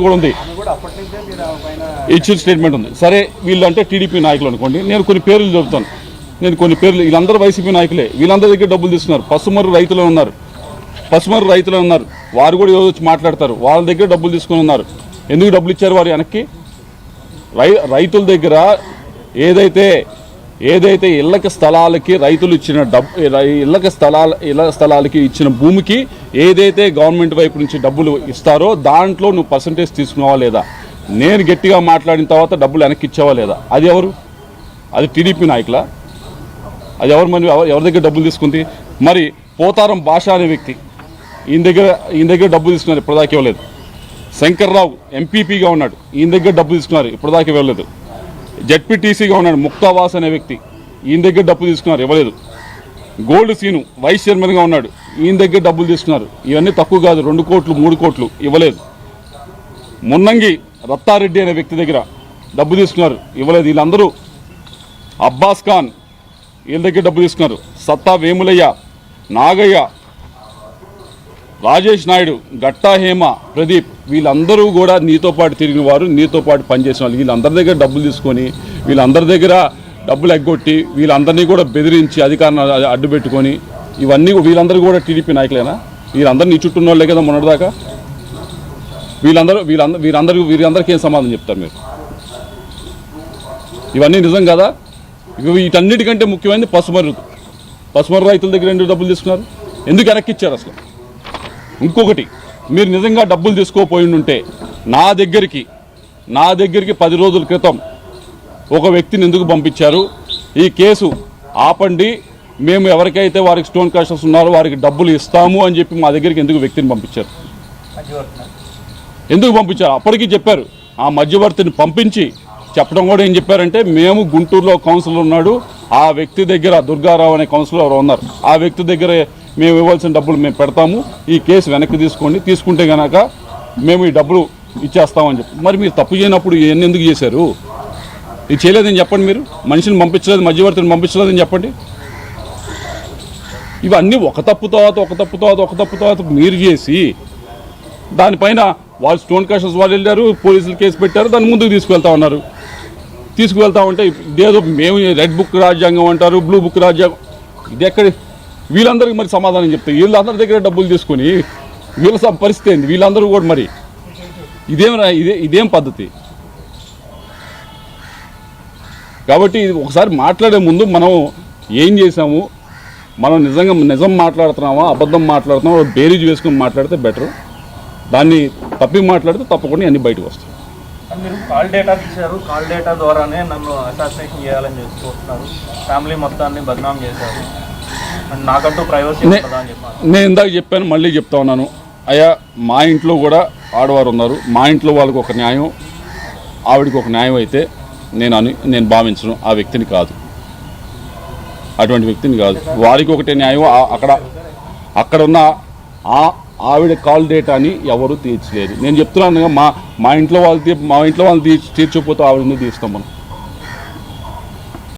కూడా ఉంది, ఇచ్చిన స్టేట్మెంట్ ఉంది. సరే వీళ్ళు అంటే టీడీపీ నాయకులు అనుకోండి, నేను కొన్ని పేర్లు చెబుతాను. వీళ్ళందరూ వైసీపీ నాయకులే, వీళ్ళందరి దగ్గర డబ్బులు తీసుకున్నారు. పసుమర్రు రైతులు ఉన్నారు, వారు కూడా ఈరోజు వచ్చి మాట్లాడతారు. వాళ్ళ దగ్గర డబ్బులు తీసుకుని ఉన్నారు. ఎందుకు డబ్బులు ఇచ్చారు వారు వెనక్కి? రైతుల దగ్గర ఏదైతే ఇళ్లకి స్థలాలకి రైతులు ఇచ్చిన ఇళ్ల స్థలాలకి ఇచ్చిన భూమికి ఏదైతే గవర్నమెంట్ వైపు నుంచి డబ్బులు ఇస్తారో దాంట్లో నువ్వు పర్సంటేజ్ తీసుకున్నావా లేదా? నేను గట్టిగా మాట్లాడిన తర్వాత డబ్బులు వెనక్కి ఇచ్చావా లేదా? అది ఎవరు? అది టీడీపీ నాయకులా? అది ఎవరు? మరి ఎవరి దగ్గర డబ్బులు తీసుకుంది? మరి పోతారం భాష అనే వ్యక్తి ఈయన దగ్గర డబ్బులు తీసుకున్నారు, ఇప్పటిదాకా ఇవ్వలేదు. శంకర్రావు ఎంపీపీగా ఉన్నాడు, ఈయన దగ్గర డబ్బులు తీసుకున్నారు, ఇప్పటిదాకా ఇవ్వలేదు. జెడ్పీటీసీగా ఉన్నాడు ముక్తావాస్ అనే వ్యక్తి, ఈయన దగ్గర డబ్బులు తీసుకున్నారు, ఇవ్వలేదు. గోల్డ్ సీను వైస్ చైర్మన్గా ఉన్నాడు, ఈయన దగ్గర డబ్బులు తీసుకున్నారు. ఇవన్నీ తక్కువ కాదు, 2 కోట్లు 3 కోట్లు ఇవ్వలేదు. మున్నంగి రత్తారెడ్డి అనే వ్యక్తి దగ్గర డబ్బు తీసుకున్నారు, ఇవ్వలేదు. వీళ్ళందరూ అబ్బాస్ ఖాన్ వీళ్ళ దగ్గర డబ్బు తీసుకున్నారు. సత్తా వేములయ్య, నాగయ్య, రాజేష్ నాయుడు, గట్టా హేమ, ప్రదీప్ వీళ్ళందరూ కూడా నీతో పాటు తిరిగిన వారు, నీతో పాటు పనిచేసిన వాళ్ళు. వీళ్ళందరి దగ్గర డబ్బులు తీసుకొని వీళ్ళందరి దగ్గర డబ్బులు ఎగ్గొట్టి వీళ్ళందరినీ కూడా బెదిరించి అధికారాన్ని అడ్డు పెట్టుకొని ఇవన్నీ వీళ్ళందరూ కూడా టీడీపీ నాయకులేనా? వీళ్ళందరూ నీ చుట్టూ ఉన్న వాళ్ళే కదా మొన్నటిదాకా. వీరందరికీ ఏం సమాధానం చెప్తారు మీరు? ఇవన్నీ నిజం కదా? వీటన్నిటికంటే ముఖ్యమైనది పసుమర్రు రైతుల దగ్గర ఎందుకు డబ్బులు తీసుకున్నారు? ఎందుకు వెనక్కి ఇచ్చారు అసలు? ఇంకొకటి, మీరు నిజంగా డబ్బులు తీసుకోపోయి ఉంటే నా దగ్గరికి 10 రోజుల క్రితం ఒక వ్యక్తిని ఎందుకు పంపించారు? ఈ కేసు ఆపండి, మేము ఎవరికైతే వారికి స్టోన్ క్రషర్స్ ఉన్నారో వారికి డబ్బులు ఇస్తాము అని చెప్పి మా దగ్గరికి ఎందుకు వ్యక్తిని పంపించారు? ఎందుకు పంపించారు? అప్పటికీ చెప్పారు. ఆ మధ్యవర్తిని పంపించి చెప్పడం కూడా ఏం చెప్పారంటే, మేము గుంటూరులో కౌన్సిలర్ ఉన్నాడు, ఆ వ్యక్తి దగ్గర దుర్గారావు అనే కౌన్సిలర్ ఎవరు ఉన్నారు, ఆ వ్యక్తి దగ్గర మేము ఇవ్వాల్సిన డబ్బులు మేము పెడతాము, ఈ కేసు వెనక్కి తీసుకోండి, తీసుకుంటే కనుక మేము ఈ డబ్బులు ఇచ్చేస్తామని చెప్పి. మరి మీరు తప్పు చేయనప్పుడు ఇవన్నీ ఎందుకు చేశారు? ఇది చేయలేదని చెప్పండి. మీరు మనిషిని పంపించలేదు, మధ్యవర్తిని పంపించలేదని చెప్పండి. ఇవన్నీ ఒక తప్పు తర్వాత మీరు చేసి దానిపైన వాళ్ళు స్టోన్ క్రషర్స్ వాళ్ళు వెళ్ళారు, పోలీసులు కేసు పెట్టారు, దాన్ని ముందుకు తీసుకువెళ్తా ఉంటే ఇదేదో మేము రెడ్ బుక్ రాజ్యాంగం అంటారు, బ్లూ బుక్ రాజ్యాంగం. ఇది ఎక్కడ? వీళ్ళందరికీ మరి సమాధానం చెప్తారు. వీళ్ళందరి దగ్గర డబ్బులు తీసుకొని వీళ్ళ పరిస్థితి ఏంది? వీళ్ళందరూ కూడా మరి ఇదేం పద్ధతి? కాబట్టి ఒకసారి మాట్లాడే ముందు మనం ఏం చేసాము, మనం నిజం మాట్లాడుతున్నామా అబద్ధం మాట్లాడుతున్నామా బేరీజ్ వేసుకొని మాట్లాడితే బెటర్. దాన్ని తప్పి మాట్లాడితే తప్పకుండా అన్ని బయటకు వస్తాయి. మీరు కాల్ డేటా తీశారు, కాల్ డేటా ద్వారానే నన్ను అసాసినేషన్ చేయాలని చూస్తున్నారు, ఫ్యామిలీ మొత్తాన్ని బదనాం చేశారు, నాకంటూ ప్రైవసీ ఉంటుందా అని చెప్పాను. నేను ఇందాక చెప్పాను, మళ్ళీ చెప్తా ఉన్నాను. అయ్యా, మా ఇంట్లో కూడా ఆడవారు ఉన్నారు, మా ఇంట్లో వాళ్ళకి ఒక న్యాయం, ఆవిడికి ఒక న్యాయం అయితే నేను భావించను. ఆ వ్యక్తిని కాదు, అటువంటి వ్యక్తిని కాదు. వారికి ఒకటే న్యాయం. అక్కడ ఉన్న ఆవిడ కాల్ డేటాని ఎవరు తీర్చలేదు. నేను చెప్తున్నాను, మా ఇంట్లో వాళ్ళు తీర్చకపోతే ఆవిడని తీస్తాం మనం.